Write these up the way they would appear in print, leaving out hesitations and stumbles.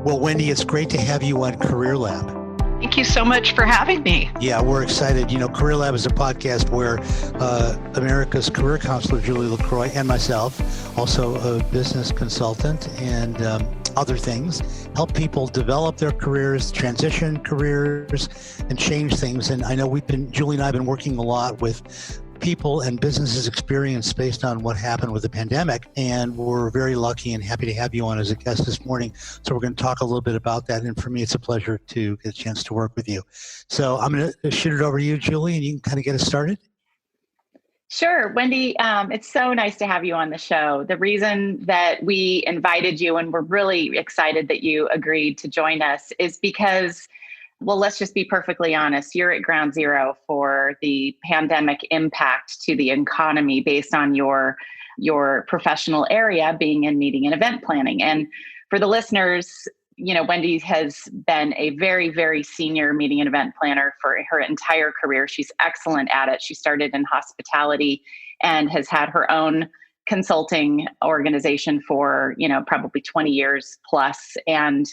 Well, Wendy, it's great to have you on Career Lab. Thank you so much for having me. Yeah, we're excited. You know, Career Lab is a podcast where America's career counselor, Julie LaCroix, and myself, also a business consultant and other things, help people develop their careers, transition careers, and change things. And I know Julie and I have been working a lot with people and businesses experience based on what happened with the pandemic. And we're very lucky and happy to have you on as a guest this morning. So we're going to talk a little bit about that. And for me, it's a pleasure to get a chance to work with you. So I'm going to shoot it over to you, Julie, and you can kind of get us started. Sure. Wendy, it's so nice to have you on the show. The reason that we invited you, and we're really excited that you agreed to join us, is because, well, let's just be perfectly honest. You're at ground zero for the pandemic impact to the economy based on your professional area being in meeting and event planning. And for the listeners, you know, Wendy has been a very, very senior meeting and event planner for her entire career. She's excellent at it. She started in hospitality and has had her own consulting organization for, you know, probably 20 years plus, and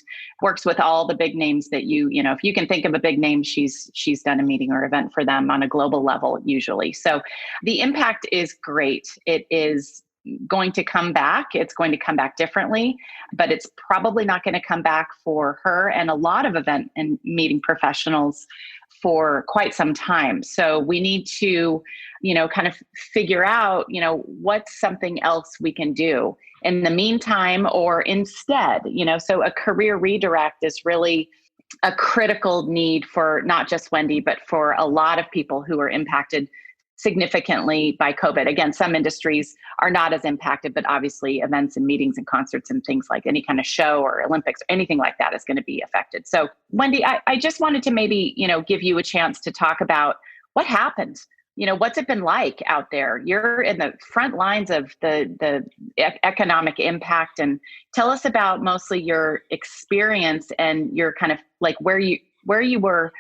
works with all the big names that you know, if you can think of a big name, she's done a meeting or event for them on a global level usually. So the impact is great. It is going to come back. It's going to come back differently, but it's probably not going to come back for her and a lot of event and meeting professionals for quite some time. So we need to, you know, kind of figure out, you know, what's something else we can do in the meantime or instead, you know. So a career redirect is really a critical need for not just Wendy, but for a lot of people who are impacted significantly by COVID. Again, some industries are not as impacted, but obviously events and meetings and concerts and things like any kind of show or Olympics or anything like that is going to be affected. So Wendy, I just wanted to maybe, you know, give you a chance to talk about what happened. You know, what's it been like out there? You're in the front lines of the economic impact, and tell us about mostly your experience and your kind of like where you were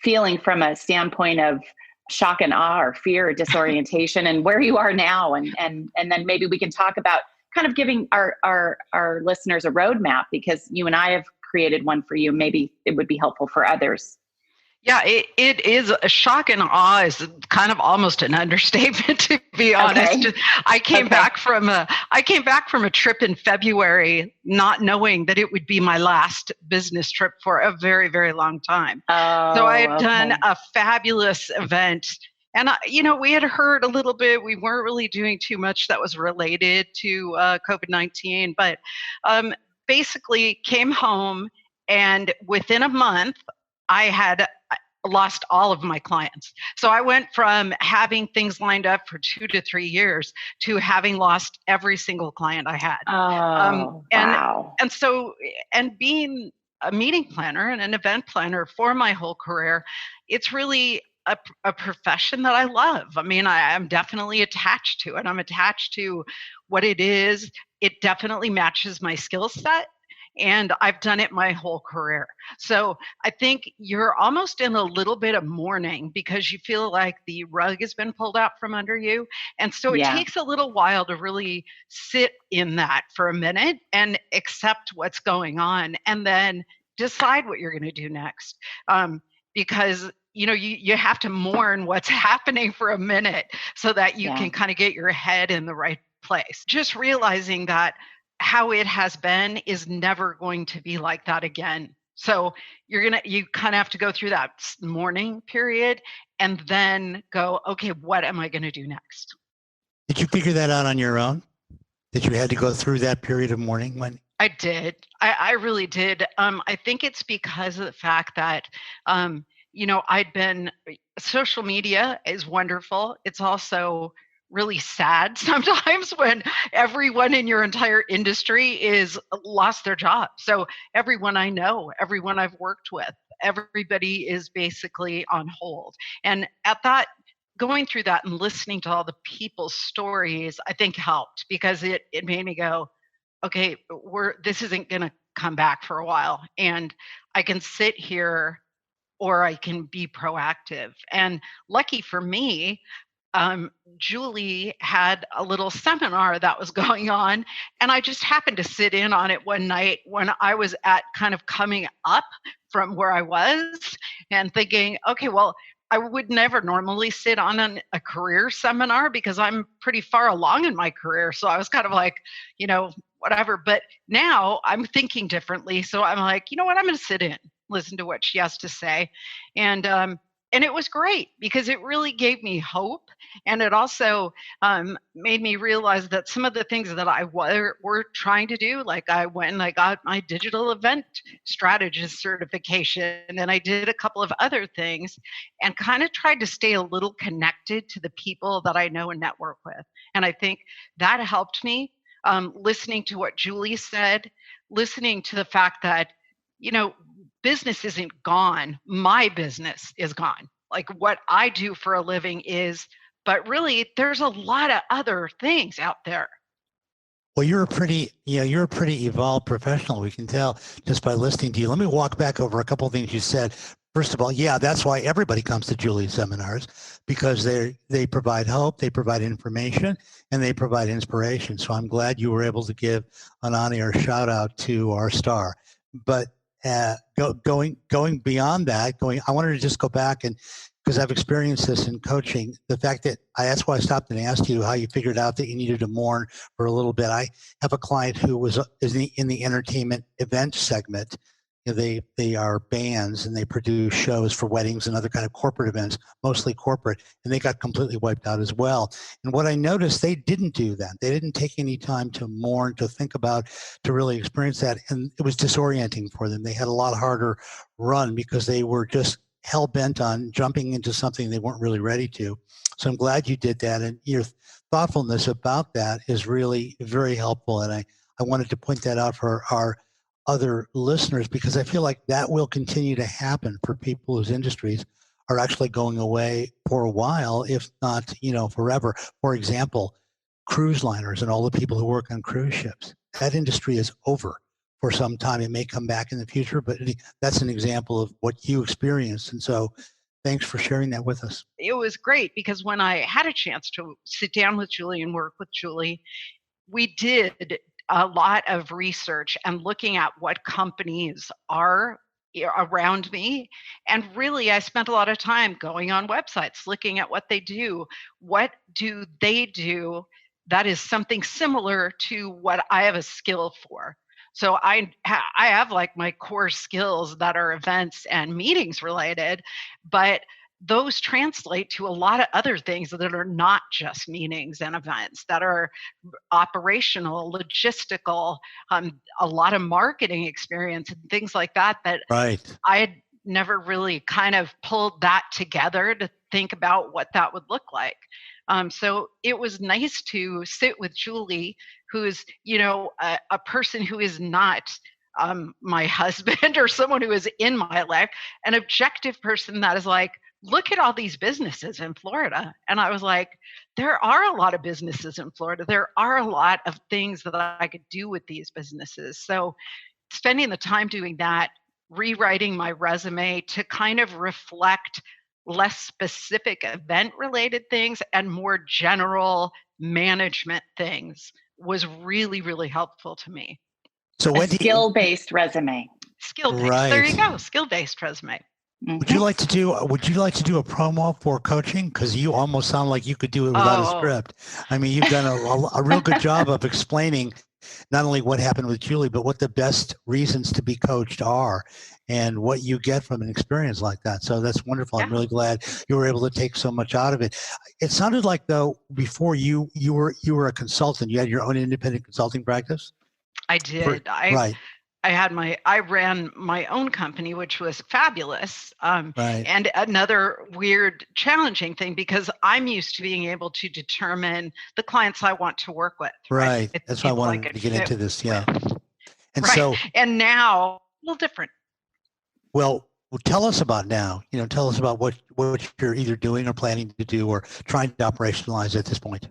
feeling from a standpoint of shock and awe or fear or disorientation and where you are now. And then maybe we can talk about kind of giving our listeners a roadmap, because you and I have created one for you. Maybe it would be helpful for others. Yeah, it is a shock and awe is kind of almost an understatement, to be honest. Okay. I came back from a trip in February, not knowing that it would be my last business trip for a very, very long time. Oh, so I had done a fabulous event. And, you know, we had heard a little bit, we weren't really doing too much that was related to COVID-19, but basically came home, and within a month, I had lost all of my clients. So I went from having things lined up for 2 to 3 years to having lost every single client I had. Wow. And so, and being a meeting planner and an event planner for my whole career, it's really a profession that I love. I mean, I'm definitely attached to it. I'm attached to what it is. It definitely matches my skill set. And I've done it my whole career. So I think you're almost in a little bit of mourning because you feel like the rug has been pulled out from under you. And so it takes a little while to really sit in that for a minute and accept what's going on and then decide what you're going to do next. Because you know, you have to mourn what's happening for a minute so that you can kind of get your head in the right place. Just realizing that how it has been is never going to be like that again. So you kind of have to go through that mourning period and then go, okay, what am I going to do next? Did you figure that out on your own? That you had to go through that period of mourning, Wendy? I did. I really did. I think it's because of the fact that, you know, social media is wonderful. It's also really sad sometimes when everyone in your entire industry is lost their job. So everyone I know, everyone I've worked with, everybody is basically on hold. And at that, going through that and listening to all the people's stories, I think helped because it made me go, okay, this isn't going to come back for a while. And I can sit here or I can be proactive. And lucky for me, Julie had a little seminar that was going on, and I just happened to sit in on it one night when I was at kind of coming up from where I was and thinking, okay, well, I would never normally sit on a career seminar because I'm pretty far along in my career. So I was kind of like, whatever. But now I'm thinking differently. So I'm like, you know what? I'm going to sit in, listen to what she has to say. And it was great because it really gave me hope. And it also made me realize that some of the things that I were trying to do, like I went and I got my digital event strategist certification, and I did a couple of other things and kind of tried to stay a little connected to the people that I know and network with. And I think that helped me. Listening to what Julie said, listening to the fact that, business isn't gone. My business is gone. Like what I do for a living is, but really there's a lot of other things out there. Well, you're a pretty evolved professional. We can tell just by listening to you. Let me walk back over a couple of things you said. First of all, yeah, that's why everybody comes to Julie's seminars, because they provide hope, they provide information, and they provide inspiration. So I'm glad you were able to give an on-air shout out to our star. But going beyond that, I wanted to just go back, and because I've experienced this in coaching, the fact that that's why I stopped and asked you how you figured out that you needed to mourn for a little bit. I have a client who is in the entertainment event segment. They are bands and they produce shows for weddings and other kind of corporate events, mostly corporate, and they got completely wiped out as well. And what I noticed, they didn't do that. They didn't take any time to mourn, to think about, to really experience that. And it was disorienting for them. They had a lot harder run because they were just hell bent on jumping into something they weren't really ready to. So I'm glad you did that. And your thoughtfulness about that is really very helpful. And I wanted to point that out for our other listeners, because I feel like that will continue to happen for people whose industries are actually going away for a while, if not, forever. For example, cruise liners and all the people who work on cruise ships. That industry is over for some time. It may come back in the future, but that's an example of what you experienced. And so thanks for sharing that with us. It was great because when I had a chance to sit down with Julie and work with Julie, we did a lot of research and looking at what companies are around me. And really, I spent a lot of time going on websites, looking at what they do. What do they do that is something similar to what I have a skill for? So I have like my core skills that are events and meetings related, but those translate to a lot of other things that are not just meetings and events, that are operational, logistical, a lot of marketing experience and things like that, that Right. I had never really kind of pulled that together to think about what that would look like. So it was nice to sit with Julie, who's, a person who is not my husband or someone who is in my life, an objective person that is like, look at all these businesses in Florida. And I was like, there are a lot of businesses in Florida. There are a lot of things that I could do with these businesses. So spending the time doing that, rewriting my resume to kind of reflect less specific event related things and more general management things was really, really helpful to me. So Wendy, skill-based resume. Skill-based. Right. There you go. Skill-based resume. Would you like to do a promo for coaching? Because you almost sound like you could do it without a script. I mean, you've done a real good job of explaining not only what happened with Julie, but what the best reasons to be coached are and what you get from an experience like that. So that's wonderful. Yeah. I'm really glad you were able to take so much out of it. It sounded like, though, before you were a consultant. You had your own independent consulting practice? I did. Right. I ran my own company, which was fabulous. Right. And another weird, challenging thing, because I'm used to being able to determine the clients I want to work with. Right. That's why I wanted to get into this. Yeah. And right. so, and now a little different. Well, tell us about now. Tell us about what you're either doing or planning to do or trying to operationalize at this point.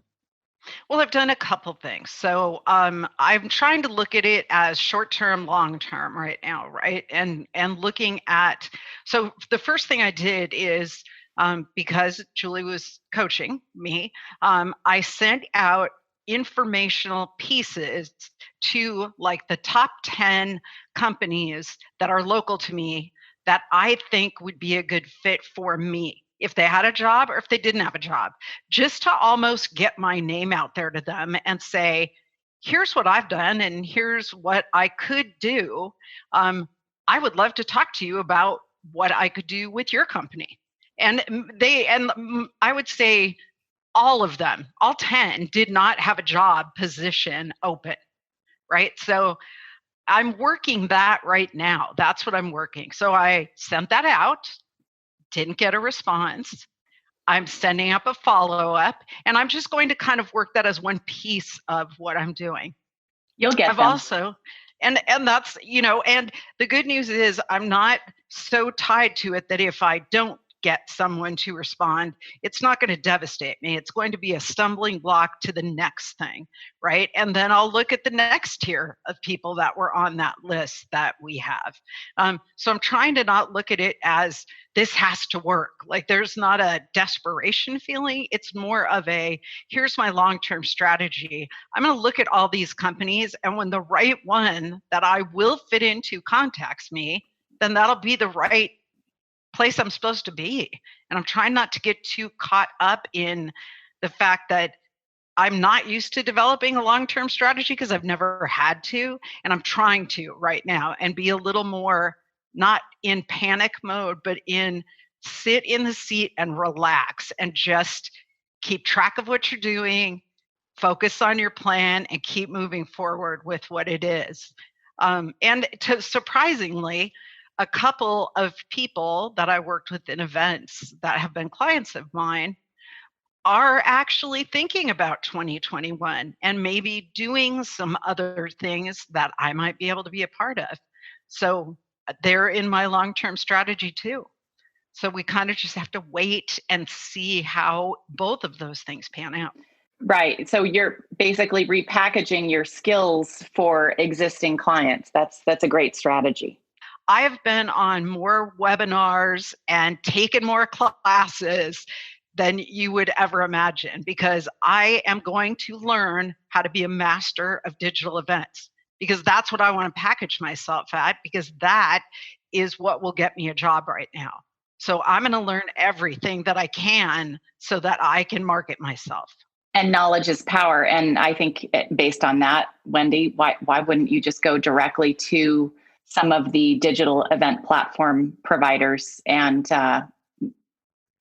Well, I've done a couple things. So I'm trying to look at it as short-term, long-term right now, right? And looking at, so the first thing I did is because Julie was coaching me, I sent out informational pieces to like the top 10 companies that are local to me that I think would be a good fit for me if they had a job or if they didn't have a job, just to almost get my name out there to them and say, here's what I've done and here's what I could do. I would love to talk to you about what I could do with your company. And I would say all of them, all 10, did not have a job position open, right? So I'm working that right now. That's what I'm working. So I sent that out, didn't get a response. I'm sending up a follow-up, and I'm just going to kind of work that as one piece of what I'm doing. You'll get I've them. also, and that's, and the good news is I'm not so tied to it that if I don't get someone to respond, it's not going to devastate me. It's going to be a stumbling block to the next thing, right? And then I'll look at the next tier of people that were on that list that we have. So I'm trying to not look at it as this has to work. Like there's not a desperation feeling. It's more of a, here's my long-term strategy. I'm going to look at all these companies, and when the right one that I will fit into contacts me, then that'll be the right place I'm supposed to be. And I'm trying not to get too caught up in the fact that I'm not used to developing a long-term strategy because I've never had to. And I'm trying to right now and be a little more not in panic mode, but in sit in the seat and relax and just keep track of what you're doing, focus on your plan, and keep moving forward with what it is. And surprisingly, a couple of people that I worked with in events that have been clients of mine are actually thinking about 2021 and maybe doing some other things that I might be able to be a part of. So they're in my long-term strategy too. So we kind of just have to wait and see how both of those things pan out. Right. So you're basically repackaging your skills for existing clients. That's a great strategy. I have been on more webinars and taken more classes than you would ever imagine, because I am going to learn how to be a master of digital events, because that's what I want to package myself at, because that is what will get me a job right now. So I'm going to learn everything that I can so that I can market myself. And knowledge is power. And I think based on that, Wendy, why wouldn't you just go directly to some of the digital event platform providers and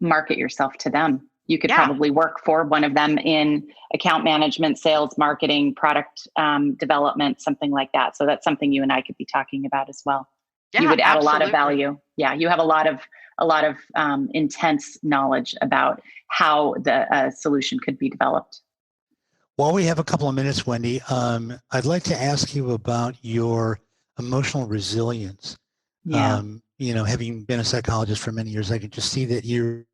market yourself to them? You could probably work for one of them in account management, sales, marketing, product development, something like that. So that's something you and I could be talking about as well. Yeah, you would add absolutely. a lot of value. Yeah, you have a lot of intense knowledge about how the solution could be developed. While we have a couple of minutes, Wendy, I'd like to ask you about your emotional resilience. Yeah. Having been a psychologist for many years, I could just see that you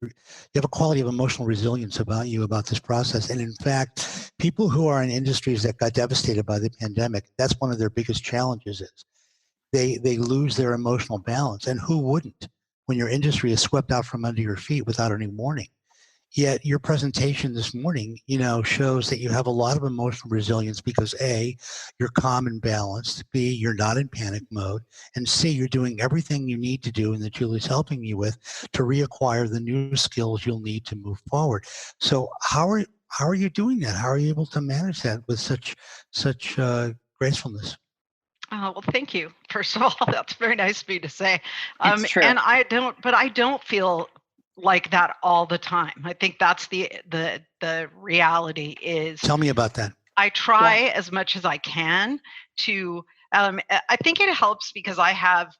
have a quality of emotional resilience about you, about this process. And in fact, people who are in industries that got devastated by the pandemic, that's one of their biggest challenges is they lose their emotional balance. And who wouldn't when your industry is swept out from under your feet without any warning? Yet your presentation this morning, shows that you have a lot of emotional resilience because A, you're calm and balanced, B, you're not in panic mode, and C, you're doing everything you need to do and that Julie's helping you with to reacquire the new skills you'll need to move forward. So how are you doing that? How are you able to manage that with such gracefulness? Well, thank you. First of all, that's very nice of you to say. It's true. And I don't feel like that all the time. I think that's the reality is. Tell me about that. I try as much as I can to, I think it helps because I have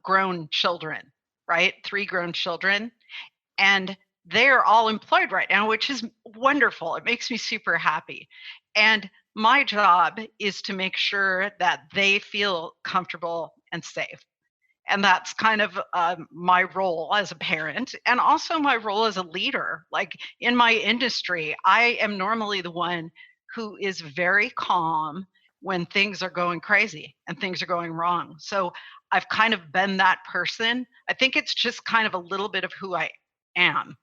grown children, right? 3 grown children, and they're all employed right now, which is wonderful. It makes me super happy. And my job is to make sure that they feel comfortable and safe. And that's kind of my role as a parent, and also my role as a leader. Like in my industry, I am normally the one who is very calm when things are going crazy and things are going wrong. So I've kind of been that person. I think it's just kind of a little bit of who I am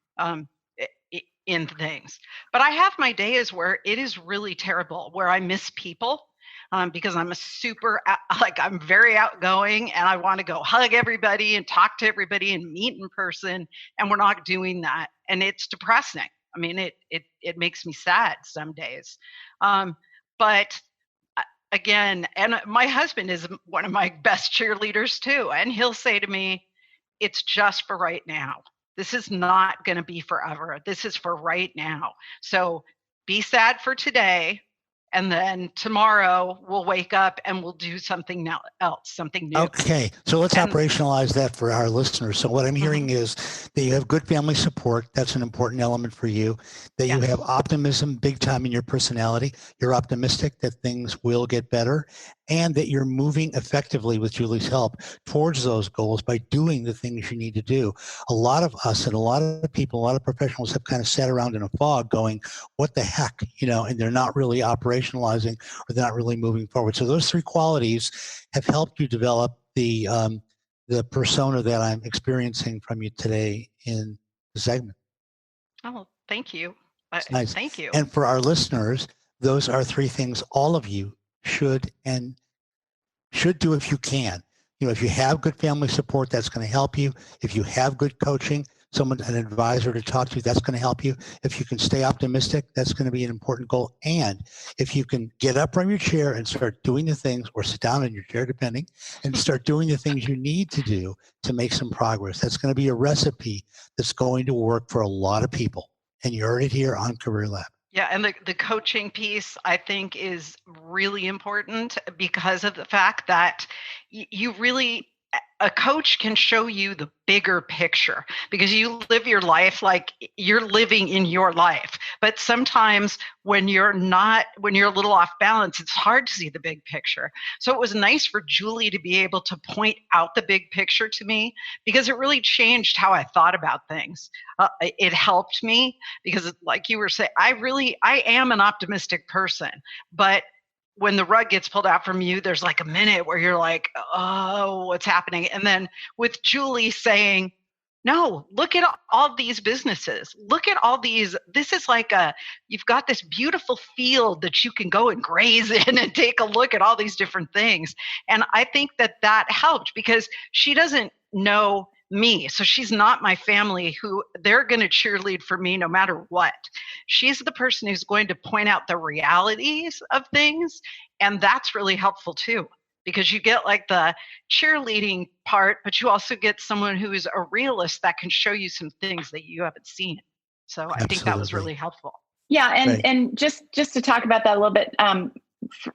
in things. But I have my days where it is really terrible, where I miss people. Because I'm I'm very outgoing and I want to go hug everybody and talk to everybody and meet in person. And we're not doing that. And it's depressing. I mean, it makes me sad some days. But again, and my husband is one of my best cheerleaders too. And he'll say to me, it's just for right now. This is not going to be forever. This is for right now. So be sad for today. And then tomorrow we'll wake up and we'll do something else, something new. Okay, so let's operationalize that for our listeners. So what I'm hearing is that you have good family support. That's an important element for you. That you have optimism big time in your personality. You're optimistic that things will get better, and that you're moving effectively with Julie's help towards those goals by doing the things you need to do. A lot of us and a lot of people, a lot of professionals have kind of sat around in a fog going, what the heck, and they're not really operationalizing or they're not really moving forward. So those three qualities have helped you develop the persona that I'm experiencing from you today in the segment. Oh, thank you. Nice. Thank you. And for our listeners, those are three things all of you should do if you can. If you have good family support, that's going to help you. If you have good coaching, an advisor to talk to, that's going to help you. If you can stay optimistic, that's going to be an important goal. And if you can get up from your chair and start doing the things, or sit down in your chair, depending, and start doing the things you need to do to make some progress, that's going to be a recipe that's going to work for a lot of people. And you heard it here on Career Lab. Yeah, and the coaching piece, I think, is really important because of the fact that a coach can show you the bigger picture, because you live your life like you're living in your life. But sometimes when you're a little off balance, it's hard to see the big picture. So it was nice for Julie to be able to point out the big picture to me, because it really changed how I thought about things. It helped me because, like you were saying, I am an optimistic person, but when the rug gets pulled out from you, there's like a minute where you're like, oh, what's happening? And then with Julie saying, no, look at all these businesses. Look at all these. This is like you've got this beautiful field that you can go and graze in and take a look at all these different things. And I think that helped, because she doesn't know me. So she's not my family who they're going to cheerlead for me no matter what. She's the person who's going to point out the realities of things. And that's really helpful too, because you get like the cheerleading part, but you also get someone who is a realist that can show you some things that you haven't seen. So I think that was really helpful. Yeah. And just to talk about that a little bit,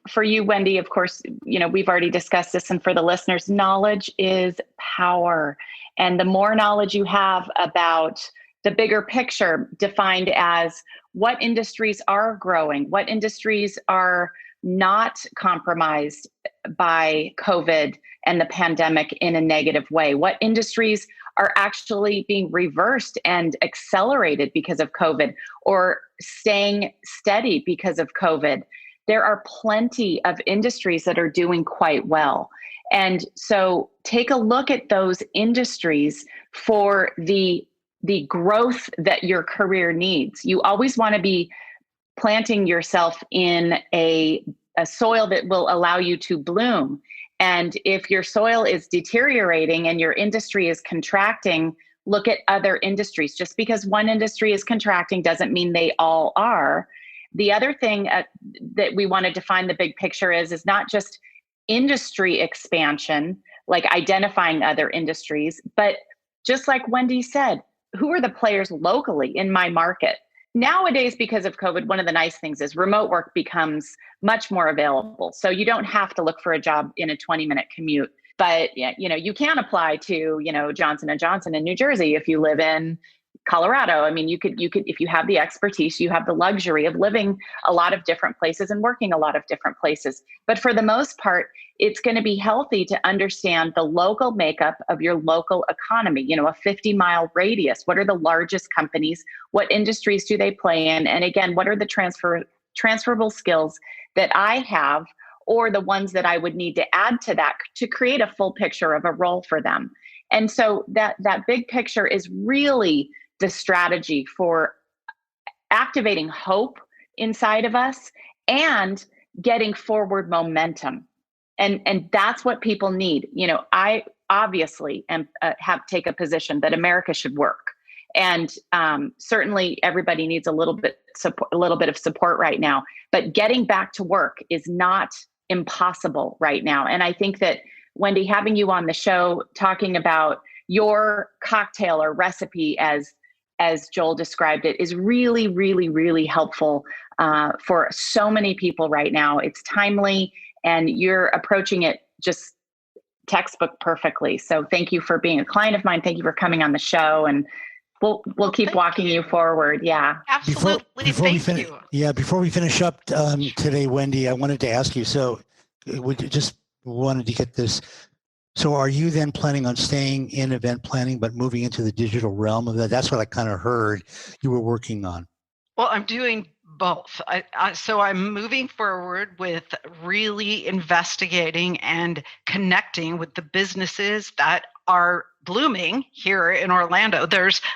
for you, Wendy, of course, we've already discussed this, and for the listeners, knowledge is power. And the more knowledge you have about the bigger picture, defined as what industries are growing, what industries are not compromised by COVID and the pandemic in a negative way, what industries are actually being reversed and accelerated because of COVID, or staying steady because of COVID. There are plenty of industries that are doing quite well. And so take a look at those industries for the growth that your career needs. You always want to be planting yourself in a soil that will allow you to bloom. And if your soil is deteriorating and your industry is contracting, look at other industries. Just because one industry is contracting doesn't mean they all are. The other thing that we want to define the big picture is not just industry expansion, like identifying other industries, but just like Wendy said, who are the players locally in my market? Nowadays, because of COVID, one of the nice things is remote work becomes much more available. So you don't have to look for a job in a 20-minute commute. But you can apply to Johnson & Johnson in New Jersey if you live in Colorado. I mean, you could, if you have the expertise, you have the luxury of living a lot of different places and working a lot of different places. But for the most part, it's going to be healthy to understand the local makeup of your local economy, a 50-mile radius. What are the largest companies? What industries do they play in? And again, what are the transferable skills that I have, or the ones that I would need to add to that to create a full picture of a role for them? And so that big picture is really the strategy for activating hope inside of us and getting forward momentum. And that's what people need. I obviously take a position that America should work. And certainly everybody needs a little bit of support right now. But getting back to work is not impossible right now. And I think that, Wendy, having you on the show talking about your cocktail or recipe, as Joel described it, is really, really, really helpful for so many people right now. It's timely, and you're approaching it just textbook perfectly. So thank you for being a client of mine. Thank you for coming on the show, and we'll keep walking you forward. Yeah, absolutely. Before we finish up today, Wendy, I wanted to ask you. So, we just wanted to get this. So, are you then planning on staying in event planning, but moving into the digital realm of that? That's what I kind of heard you were working on. Well, I'm doing both. So I'm moving forward with really investigating and connecting with the businesses that are blooming here in Orlando.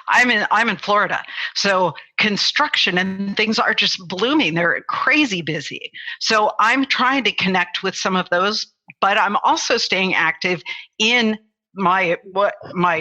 I'm in Florida, so construction and things are just blooming. They're crazy busy. So I'm trying to connect with some of those, but I'm also staying active in my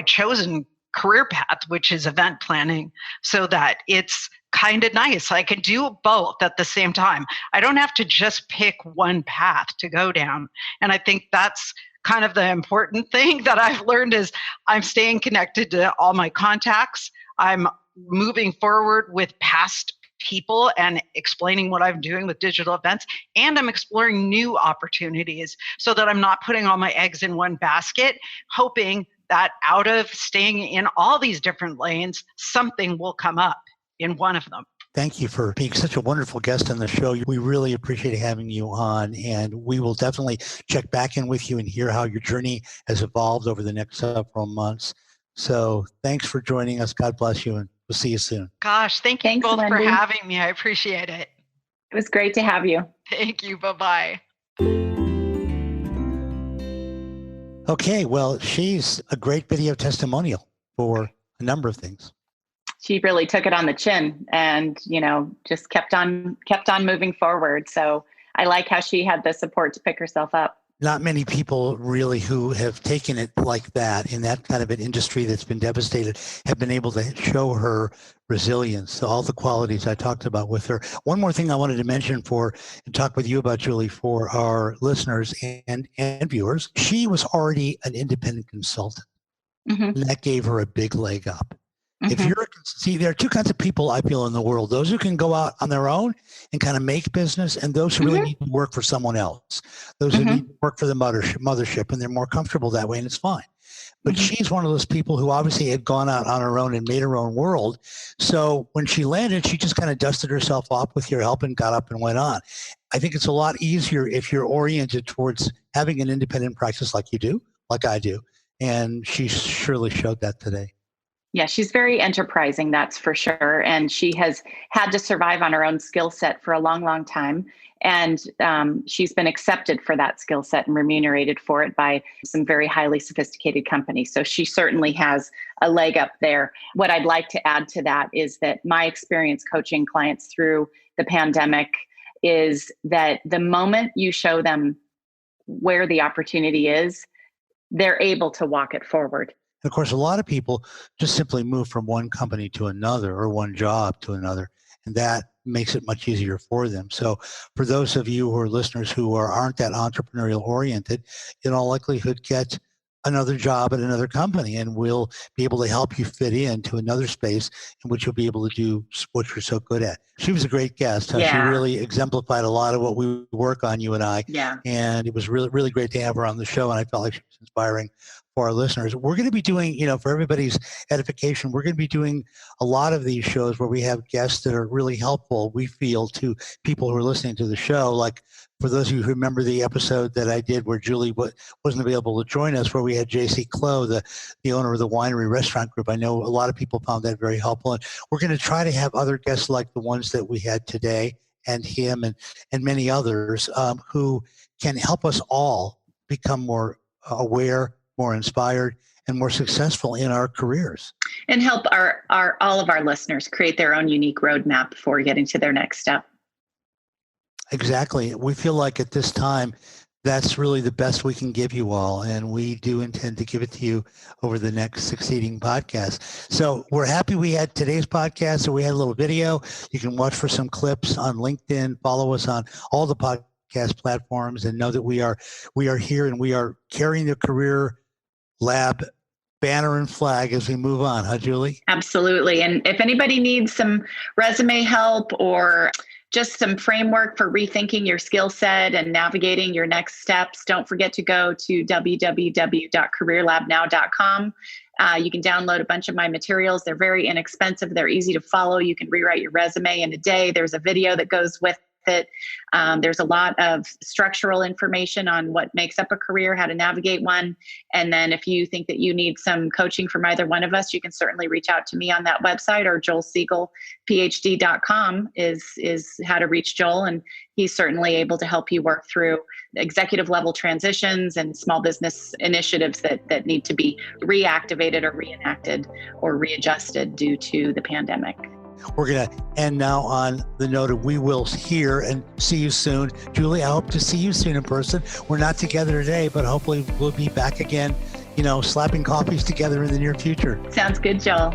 chosen career path, which is event planning, so that it's kind of nice. I can do both at the same time. I don't have to just pick one path to go down. And I think that's kind of the important thing that I've learned is I'm staying connected to all my contacts. I'm moving forward with past people and explaining what I'm doing with digital events, and I'm exploring new opportunities so that I'm not putting all my eggs in one basket, hoping that out of staying in all these different lanes, something will come up in one of them. Thank you for being such a wonderful guest on the show. We really appreciate having you on, and we will definitely check back in with you and hear how your journey has evolved over the next several months. So thanks for joining us. God bless you, and we'll see you soon. Gosh, thanks both, Wendy, for having me. I appreciate it. It was great to have you. Thank you. Bye-bye. Okay, well, she's a great video testimonial for a number of things. She really took it on the chin and, just kept on moving forward. So I like how she had the support to pick herself up. Not many people really who have taken it like that in that kind of an industry that's been devastated have been able to show her resilience, all the qualities I talked about with her. One more thing I wanted to mention and talk with you about, Julie, for our listeners and viewers. She was already an independent consultant, and that gave her a big leg up. If there are two kinds of people I feel in the world: those who can go out on their own and kind of make business, and those who really need to work for someone else. Those who need to work for the mothership, and they're more comfortable that way, and it's fine. But she's one of those people who obviously had gone out on her own and made her own world. So when she landed, she just kind of dusted herself off with your help and got up and went on. I think it's a lot easier if you're oriented towards having an independent practice like you do, like I do. And she surely showed that today. Yeah, she's very enterprising, that's for sure. And she has had to survive on her own skill set for a long, long time. And she's been accepted for that skill set and remunerated for it by some very highly sophisticated companies. So she certainly has a leg up there. What I'd like to add to that is that my experience coaching clients through the pandemic is that the moment you show them where the opportunity is, they're able to walk it forward. Of course, a lot of people just simply move from one company to another or one job to another, and that makes it much easier for them. So for those of you who are listeners who aren't that entrepreneurial oriented, in all likelihood, get another job at another company, and we'll be able to help you fit into another space in which you'll be able to do what you're so good at. She was a great guest. She really exemplified a lot of what we work on, you and I. Yeah. And it was really, really great to have her on the show, and I felt like she was inspiring for our listeners. We're going to be doing, for everybody's edification, we're going to be doing a lot of these shows where we have guests that are really helpful, we feel, to people who are listening to the show. Like, for those of you who remember the episode that I did where Julie wasn't available to join us, where we had J.C. Clow, the owner of the winery restaurant group. I know a lot of people found that very helpful. And we're going to try to have other guests like the ones that we had today, and him and many others who can help us all become more aware, more inspired, and more successful in our careers. And help all of our listeners create their own unique roadmap for getting to their next step. Exactly. We feel like at this time, that's really the best we can give you all. And we do intend to give it to you over the next succeeding podcasts. So we're happy we had today's podcast. So we had a little video. You can watch for some clips on LinkedIn, follow us on all the podcast platforms, and know that we are here and we are carrying the Career Lab banner and flag as we move on. Huh, Julie? Absolutely. And if anybody needs some resume help or just some framework for rethinking your skill set and navigating your next steps, don't forget to go to www.careerlabnow.com. You can download a bunch of my materials. They're very inexpensive. They're easy to follow. You can rewrite your resume in a day. There's a video that goes with it. There's a lot of structural information on what makes up a career, how to navigate one. And then if you think that you need some coaching from either one of us, you can certainly reach out to me on that website, or joelsiegelphd.com is how to reach Joel. And he's certainly able to help you work through executive level transitions and small business initiatives that need to be reactivated or reenacted or readjusted due to the pandemic. We're going to end now on the note of we will hear and see you soon. Julie, I hope to see you soon in person. We're not together today, but hopefully we'll be back again, slapping coffees together in the near future. Sounds good, Joel.